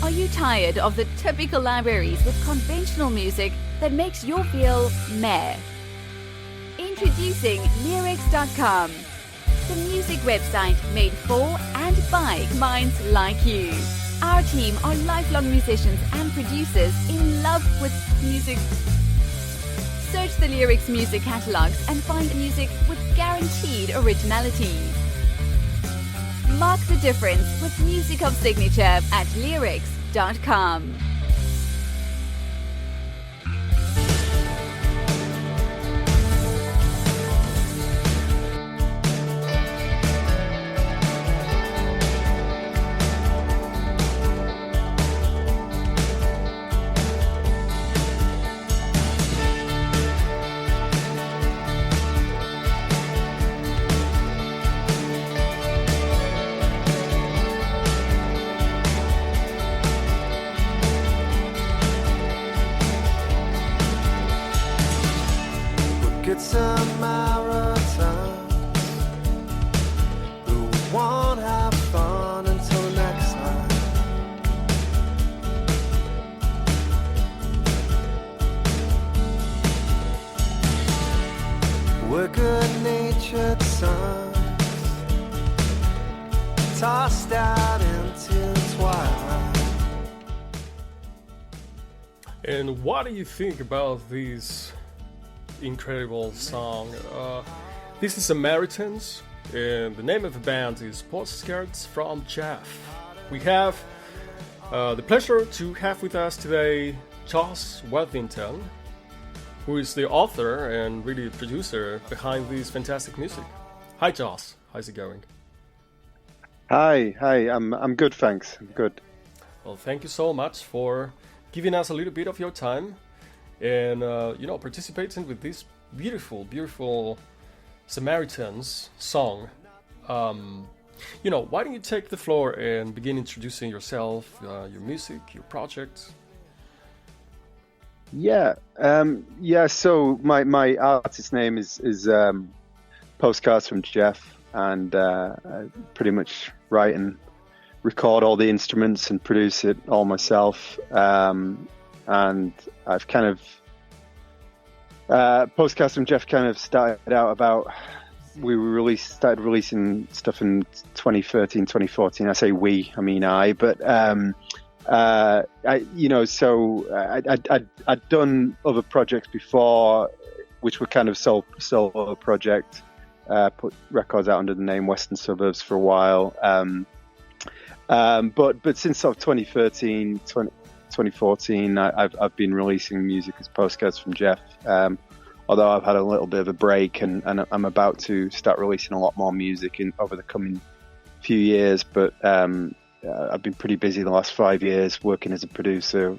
Are you tired of the typical libraries with conventional music that makes you feel meh? Introducing Leerecs.com, the music website made for and by minds like you. Our team are lifelong musicians and producers in love with music. Search the Leerecs music catalogs and find music with guaranteed originality. Mark the difference with music of signature at Leerecs.com. Get some marathons who won't have fun until next time. We're good-natured sons tossed out into twilight. And what do you think about these incredible song? This is Samaritans, and the name of the band is Postcards from Jeff. We have the pleasure to have with us today Joss Worthington, who is the author and really producer behind this fantastic music. Hi Joss, how's it going? Hi, I'm good, thanks. I'm good. Well, thank you so much for giving us a little bit of your time and participating with this beautiful Samaritans song. Why don't you take the floor and begin introducing yourself, your music, your project? So my artist name is Postcards from Jeff, and I pretty much write and record all the instruments and produce it all myself. And I've kind of Postcards from Jeff kind of started out about started releasing stuff in 2013, 2014. I say we, I mean I, but I'd done other projects before, which were kind of solo project. Put records out under the name Western Suburbs for a while. But since sort of 2013, 2014, I've been releasing music as Postcards from Jeff. Although I've had a little bit of a break, and I'm about to start releasing a lot more music over the coming few years. But I've been pretty busy the last 5 years working as a producer,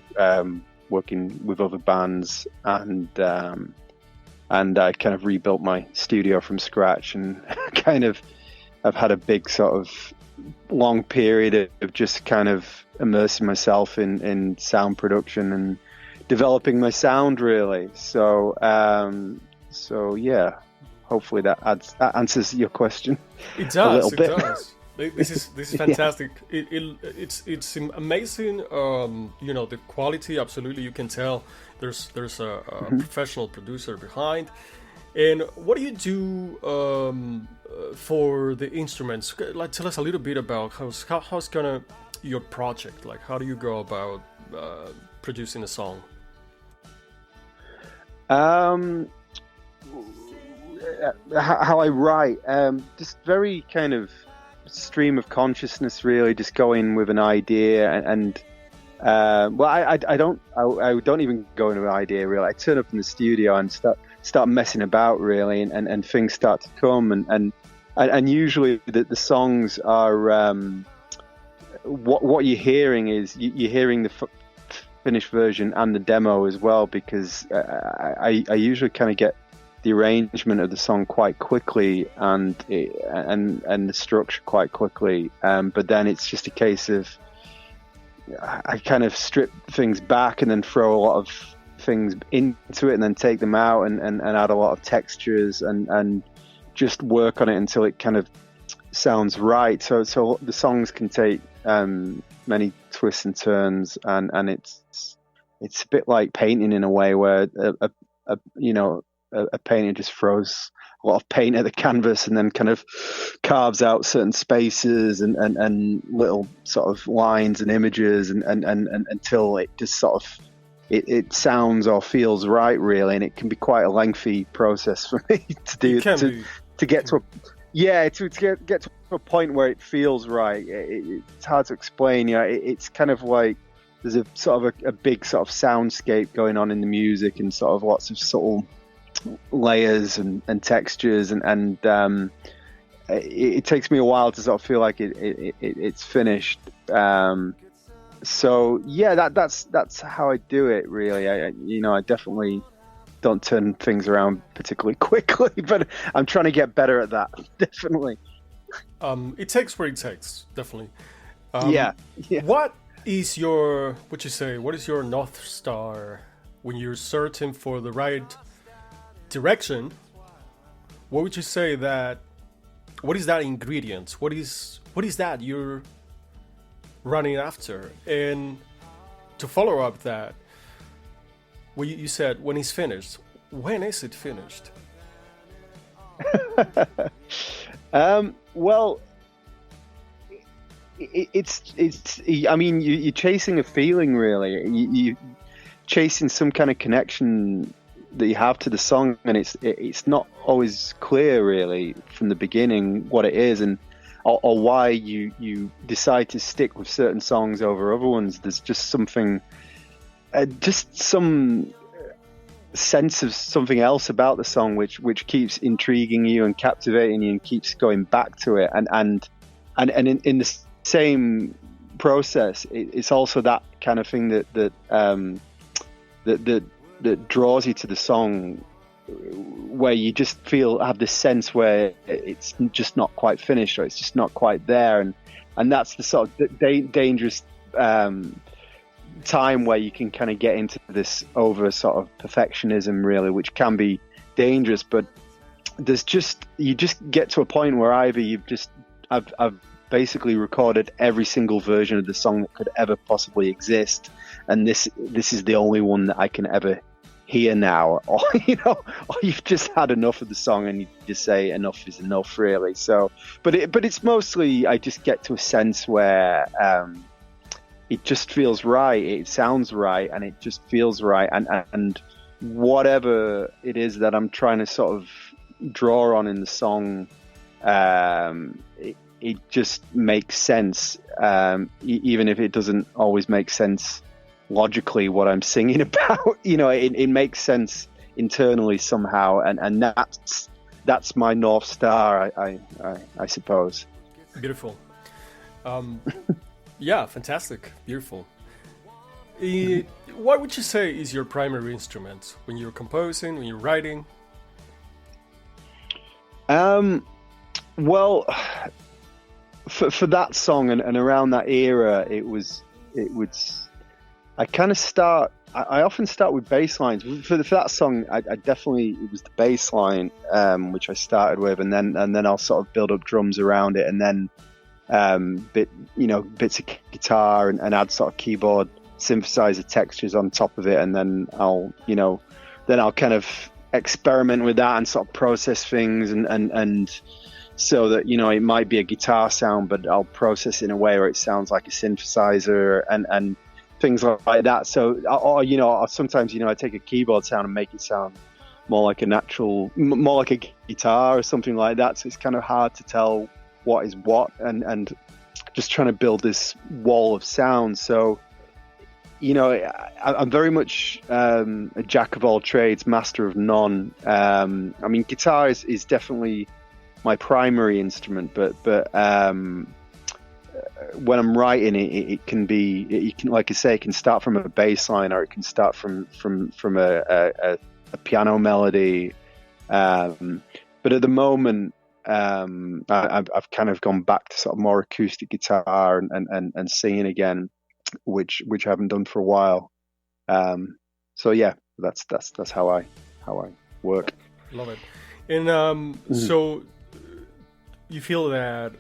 working with other bands, and I kind of rebuilt my studio from scratch, and I've had a big sort of long period of just kind of immersing myself in sound production and developing my sound, really. So yeah, hopefully that answers your question. It does. A little bit. Does. This is fantastic. Yeah. It's amazing. The quality. Absolutely, you can tell. There's a professional producer behind. And what do you do for the instruments? Like, tell us a little bit about how's gonna your project. Like, how do you go about producing a song? How I write, just very kind of stream of consciousness, really, just going with an idea, and I don't even go into an idea, really. I turn up in the studio and start messing about, really, and things start to come, and usually the songs are what you're hearing is you're hearing the finished version and the demo as well, because I usually kind of get the arrangement of the song quite quickly and the structure quite quickly, but then it's just a case of I kind of strip things back and then throw a lot of things into it and then take them out and add a lot of textures and just work on it until it kind of sounds right. So the songs can take many twists and turns, and it's a bit like painting in a way, where a painter just throws a lot of paint at the canvas and then kind of carves out certain spaces and little sort of lines and images and until it just sort of it sounds or feels right, really. And it can be quite a lengthy process for me to do to get to a point where it feels right. It's hard to explain. It's kind of like there's a sort of a big sort of soundscape going on in the music, and sort of lots of subtle layers and textures, and it takes me a while to sort of feel like it's finished. So yeah, that's how I do it, really. I definitely don't turn things around particularly quickly, but I'm trying to get better at that. Definitely. It takes what it takes, definitely. Yeah. What is your North Star when you're searching for the right direction? What would you say that? What is that ingredient? What is that you're running after? And to follow up that, well, you said when it's finished. When is it finished? Well, it's. I mean, you're chasing a feeling, really. You chasing some kind of connection that you have to the song, and it's not always clear, really, from the beginning what it is, and or why you decide to stick with certain songs over other ones. There's just something, just some sense of something else about the song which keeps intriguing you and captivating you and keeps going back to it, and in the same process, it's also that kind of thing that draws you to the song, where you just have this sense where it's just not quite finished, or it's just not quite there, and that's the sort of dangerous time where you can kind of get into this over sort of perfectionism, really, which can be dangerous. But you just get to a point where either I've basically recorded every single version of the song that could ever possibly exist, and this is the only one that I can ever hear now, or or you've just had enough of the song and you just say enough is enough, really. So, but it's mostly I just get to a sense where it just feels right, it sounds right, and it just feels right, and whatever it is that I'm trying to sort of draw on in the song, it just makes sense, even if it doesn't always make sense logically what I'm singing about. It makes sense internally somehow, and that's my North Star, I suppose. Beautiful. Yeah, fantastic, beautiful. What would you say is your primary instrument when you're composing, when you're writing? Well, for that song and around that era, it was I kind of I often start with bass lines. For that song, I definitely, it was the bass line, which I started with, and then I'll sort of build up drums around it, and then bits of guitar and add sort of keyboard synthesizer textures on top of it, and then I'll kind of experiment with that and sort of process things and so that it might be a guitar sound, but I'll process it in a way where it sounds like a synthesizer and things like that. So, or sometimes, I take a keyboard sound and make it sound more like a guitar or something like that. So it's kind of hard to tell what is what, and just trying to build this wall of sound. So, I'm very much a jack of all trades, master of none. I mean, guitar is definitely my primary instrument, but when I'm writing it can like I say, it can start from a bass line, or it can start from a piano melody. But at the moment, I've kind of gone back to sort of more acoustic guitar and singing again, which I haven't done for a while. So yeah, that's how I work. Love it. And so you feel that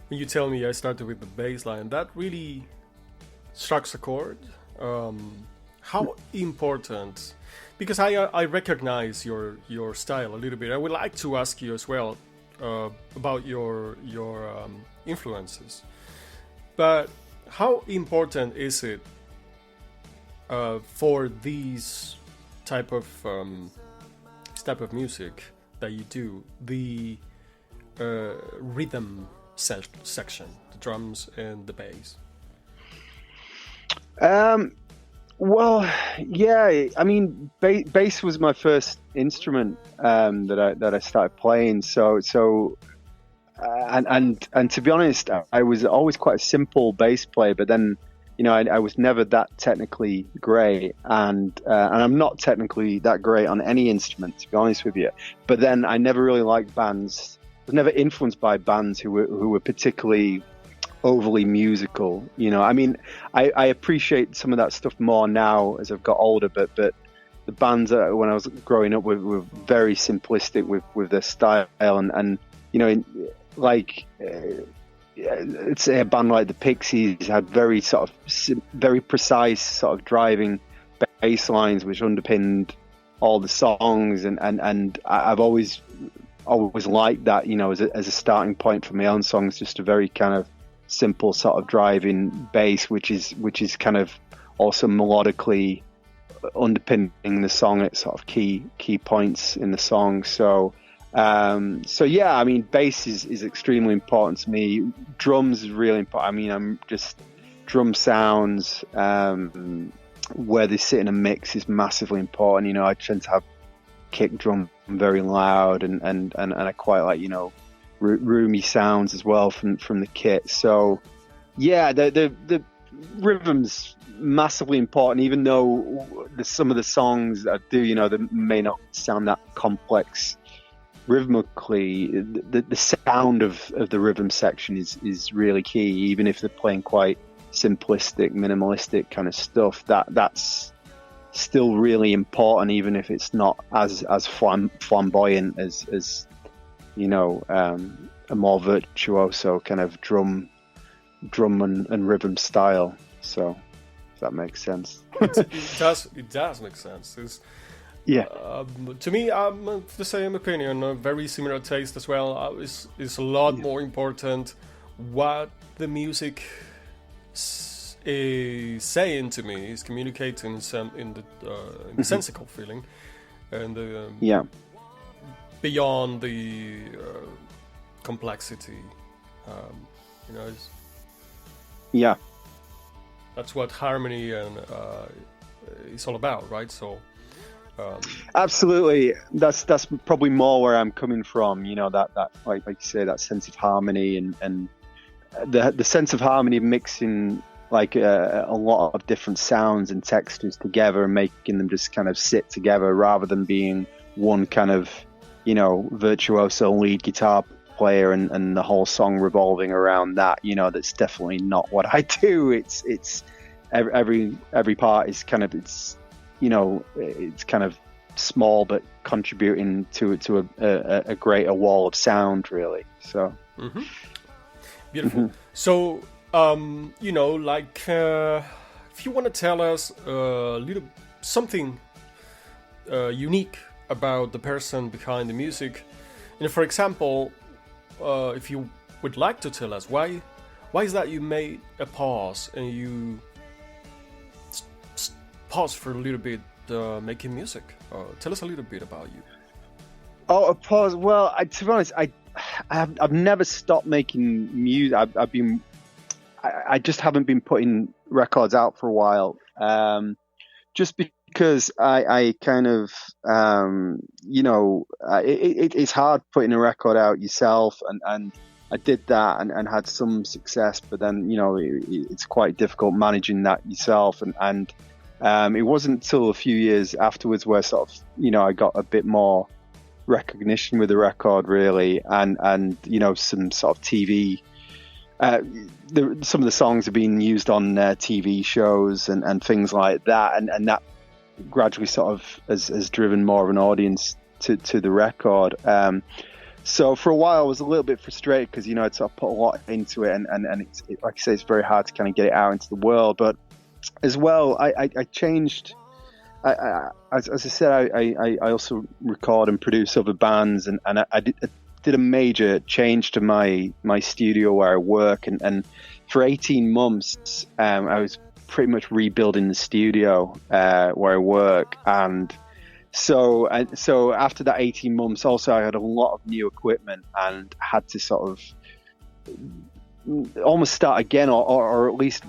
when you tell me I started with the bass line, that really strikes a chord. How important? Because I recognize your style a little bit. I would like to ask you as well about your influences. But how important is it for these type of music that you do, the rhythm section, the drums and the bass? Well, yeah. I mean, bass was my first instrument that I started playing. So and to be honest, I was always quite a simple bass player. But then, you know, I was never that technically great, and I'm not technically that great on any instrument, to be honest with you. But then I never really liked bands. I was never influenced by bands who were particularly overly musical. You know, I mean, I appreciate some of that stuff more now as I've got older, but the bands that when I was growing up were very simplistic with their style, and you know, like let's say a band like the Pixies had very sort of very precise sort of driving bass lines which underpinned all the songs, and I've always liked that, you know, as a starting point for my own songs, just a very kind of simple sort of driving bass, which is kind of also melodically underpinning the song at sort of key points in the song. So yeah, I mean, bass is extremely important to me. Drums is really important. I mean, I'm just drum sounds, where they sit in a mix is massively important. You know, I tend to have kick drum very loud, and I quite like, you know, roomy sounds as well from the kit. So yeah, the rhythm's massively important, even though some of the songs I do, you know, they may not sound that complex rhythmically. The sound of the rhythm section is really key, even if they're playing quite simplistic, minimalistic kind of stuff. That's still really important, even if it's not as flamboyant as you know, a more virtuoso kind of drum and rhythm style. So if that makes sense. It does make sense. Yeah. To me, I'm of the same opinion, a very similar taste as well. It's a lot more important what the music is saying to me, is communicating in the sensical feeling, and beyond the complexity, you know. Yeah, that's what harmony and is all about, right? So absolutely, that's probably more where I'm coming from. You know, that like you say, that sense of harmony and the sense of harmony mixing like a lot of different sounds and textures together and making them just kind of sit together rather than being one kind of, you know, virtuoso lead guitar player and the whole song revolving around that. You know, that's definitely not what I do. It's every part is kind of, it's, you know, it's kind of small but contributing to a greater wall of sound, really. So beautiful. So you know, like if you want to tell us a little something unique about the person behind the music, and for example, if you would like to tell us why is that you made a pause and you pause for a little bit making music. Tell us a little bit about you. Oh, a pause. Well, to be honest, I've never stopped making music. I just haven't been putting records out for a while. Just because I kind of, you know, it's hard putting a record out yourself, and I did that and had some success, but then, you know, it's quite difficult managing that yourself, and it wasn't until a few years afterwards where sort of, you know, I got a bit more recognition with the record, really, and you know, some sort of TV. Some of the songs have been used on TV shows and things like that, and that gradually sort of has driven more of an audience to the record. So for a while, I was a little bit frustrated because, you know, I'd sort of put a lot into it, and like I say, it's very hard to kind of get it out into the world. But as well, I changed. As I said, I also record and produce other bands, and I did a major change to my studio where I work, and for 18 months, I was pretty much rebuilding the studio where I work, and so after that 18 months, also I had a lot of new equipment and had to sort of almost start again, or at least,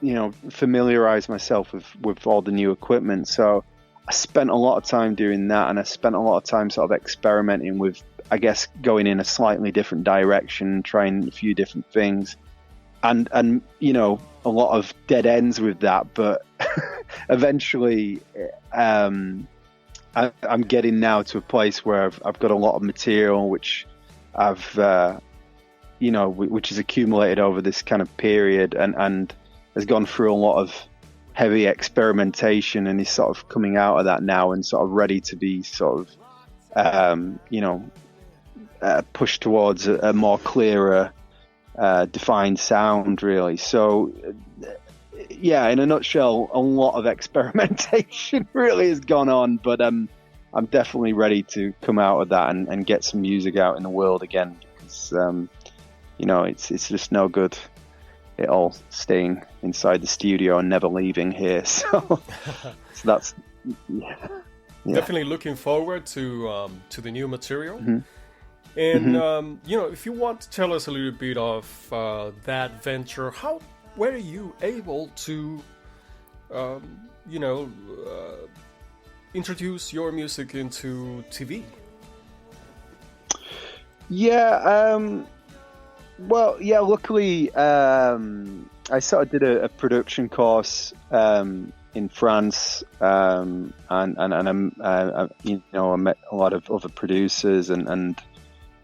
you know, familiarize myself with all the new equipment. So I spent a lot of time doing that, and I spent a lot of time sort of experimenting with, I guess, going in a slightly different direction, trying a few different things, and you know, a lot of dead ends with that. But eventually, I'm getting now to a place where I've got a lot of material which I've, you know, which has accumulated over this kind of period, and has gone through a lot of heavy experimentation, and is sort of coming out of that now and sort of ready to be sort of, you know, pushed towards a more clearer, defined sound, really. So, yeah, in a nutshell, a lot of experimentation really has gone on, but I'm definitely ready to come out of that and get some music out in the world again, because, you know, it's just no good it all staying inside the studio and never leaving here. So that's definitely looking forward to the new material. Mm-hmm. And you know, if you want to tell us a little bit of that venture, how were you able to you know, introduce your music into TV? Yeah, well, yeah, luckily, I sort of did a production course in France, and you know, I met a lot of other producers, and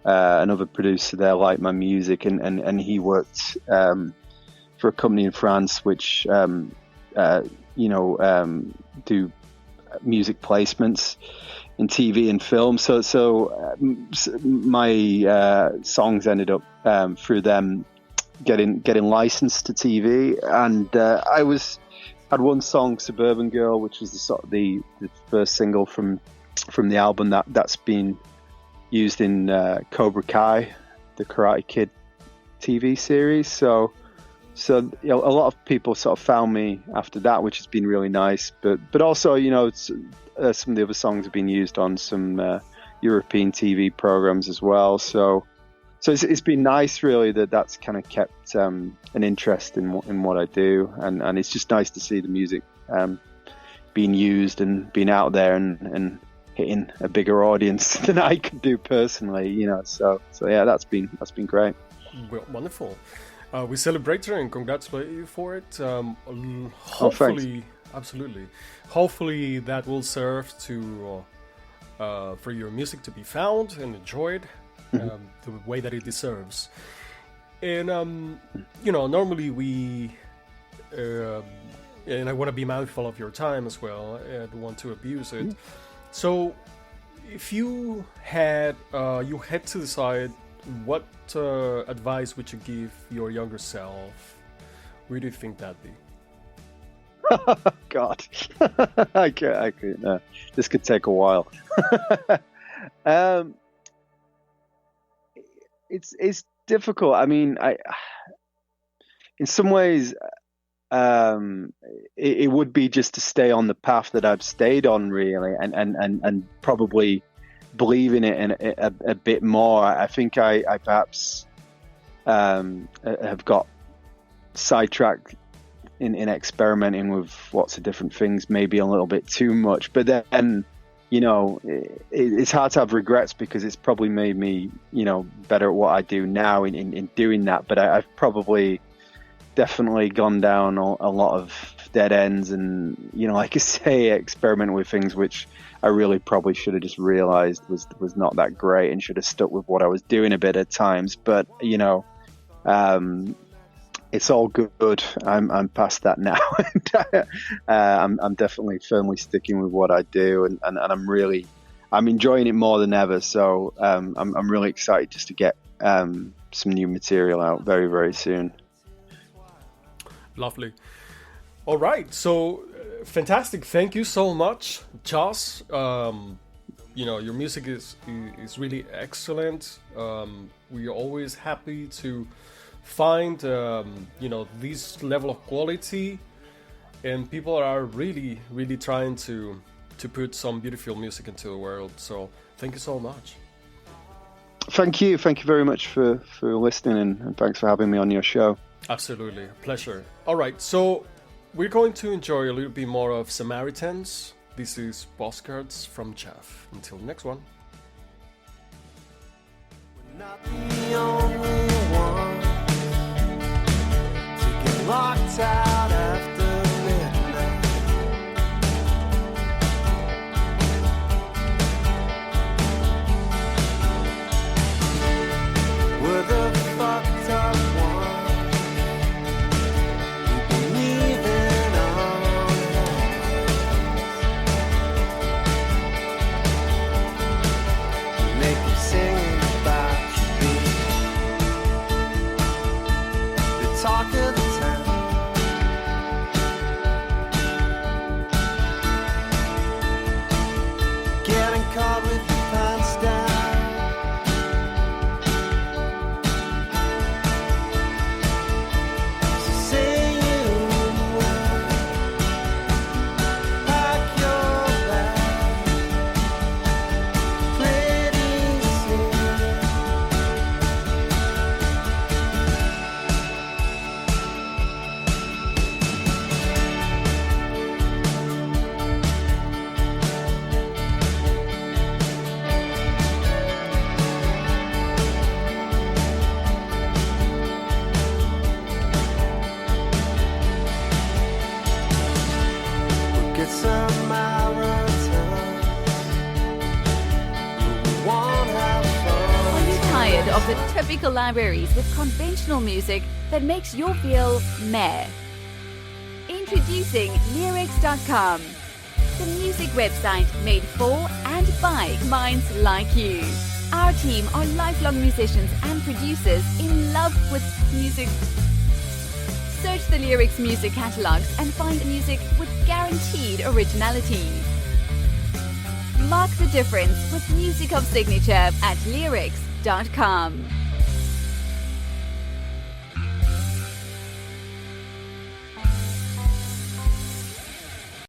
another producer there liked my music, and he worked for a company in France which you know, do music placements in TV and film. So my songs ended up through them getting licensed to TV, and I had one song, "Suburban Girl," which was the first single from the album that's been used in Cobra Kai, the Karate Kid TV series. So you know, a lot of people sort of found me after that, which has been really nice. But also, you know, some of the other songs have been used on some European TV programs as well. So it's been nice, really, that's kind of kept an interest in what I do, and it's just nice to see the music being used and being out there and hitting a bigger audience than I could do personally, you know. So yeah, that's been great. Well, wonderful. We celebrate you and congratulate you for it. Hopefully, absolutely. Hopefully that will serve to for your music to be found and enjoyed the way that it deserves. And you know, normally we and I want to be mindful of your time as well. I don't want to abuse it. So, if you had to decide, what advice would you give your younger self? Where do you think that'd be? God, I can't. This could take a while. It's difficult. I mean, in some ways, it would be just to stay on the path that I've stayed on, really, and probably believe in it a bit more. I think I perhaps have got sidetracked in experimenting with lots of different things, maybe a little bit too much. But then, you know, it's hard to have regrets, because it's probably made me, you know, better at what I do now in doing that. But I've probably definitely gone down a lot of dead ends, and, you know, like I say, experiment with things which I really probably should have just realized was not that great, and should have stuck with what I was doing a bit at times. But, you know, it's all good. I'm past that now. I'm definitely firmly sticking with what I do, and I'm really, I'm enjoying it more than ever. So I'm really excited just to get some new material out very, very soon. Lovely. All right, so fantastic. Thank you so much, Joss. Your music is really excellent. We are always happy to find this level of quality, and people are really trying to put some beautiful music into the world. So thank you so much. Thank you very much for listening, and thanks for having me on your show. Absolutely, a pleasure. All right, so we're going to enjoy a little bit more of Samaritans. This is Postcards from Jeff. Until next one. Not the only one to get locked out after midnight. We're the fucked up ones who believe in our make them sing about the talk of the town. Getting caught with your pants down. So say you will pack your bag pretty soon. Get some Samaritans who won't have fun. Are you tired of the typical libraries with conventional music that makes you feel meh? Introducing Leerecs.com, the music website made for and by minds like you. Our team are lifelong musicians and producers in love with music. Search the Leerecs music catalogs and find music with guaranteed originality. Mark the difference with music of signature at Leerecs.com.